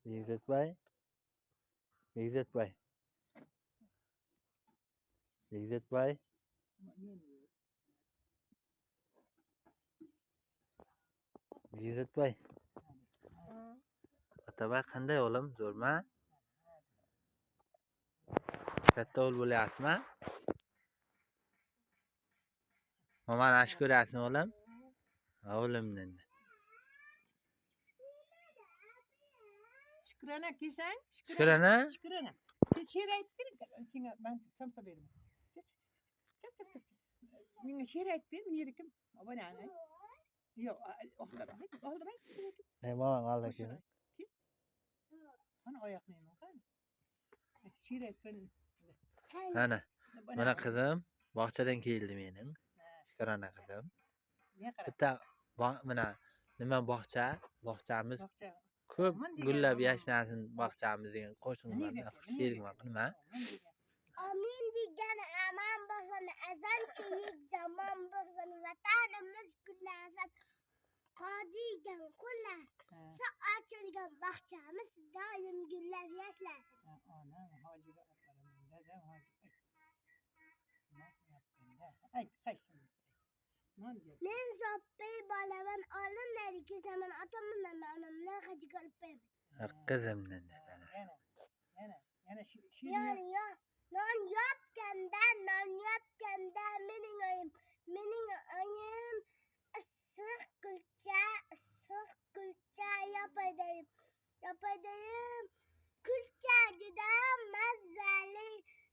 Bekzatbay, Bekzatbay, Bekzatbay. Bekzatbay. Otabay qanday o'g'lim, zo'rmi? Katta o'g'il bo'lyapsizmi? Mamani yaxshi ko'ryapsizmi o'g'lim? O'g'limni. Shukrona kesang, Shukrona? Shukrona. She'r aytib ber. Senga men somsa beraman. Chap. Menga she'r aytib ber, lirikim. Obonani. Yo'q, oldiray. Mamam aldaki. Mana oyoqni nima qani? She'r aytib ber. Ana, mana qizim, bog'chadan keldi mening. Shukrona qizim. Bitta mana nima bog'chamiz ko'p gullab yashnasin bog'chamiz degan qo'shiq bor. She'ring bor, nima? Amin degan aman bo'lsin, azan chiyik zamon bo'lsin, vatanimiz gullasin. Qodigan qo'llar, ochilgan bog'chamiz doim gullab yashlasin. Onam hojiga aparaman, dadam hojiga. Men soppay bolaman, olimlar kesaman, otamdan onamni hajiga olib beraman. Qizimdan. Yana Non yopganda mening oyim issiq kulcha yopaydim. Kulcha juda mazali,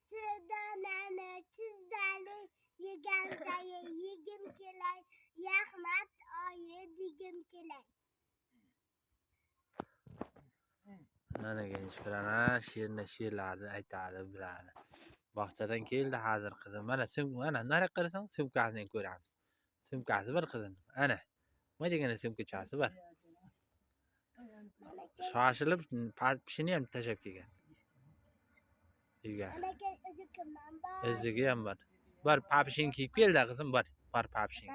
sidanani chizali, yegan sayin yegim kelay, Yaxmat oyi degim kelay. Mana Shukrona she'rlarni aytadi, biladi. Bog'chadan keldi hozir qizim. Mana nari qarasang, sumkasini ko'ramiz. Sumkasi bor qizim. Ana. Nima degani sumkachasi bor. Shoshilib pishini ham tashlab kelgan. Uyga. O'ziga ham bor. Bor papishing kiyib keldi qizim, bor papishing.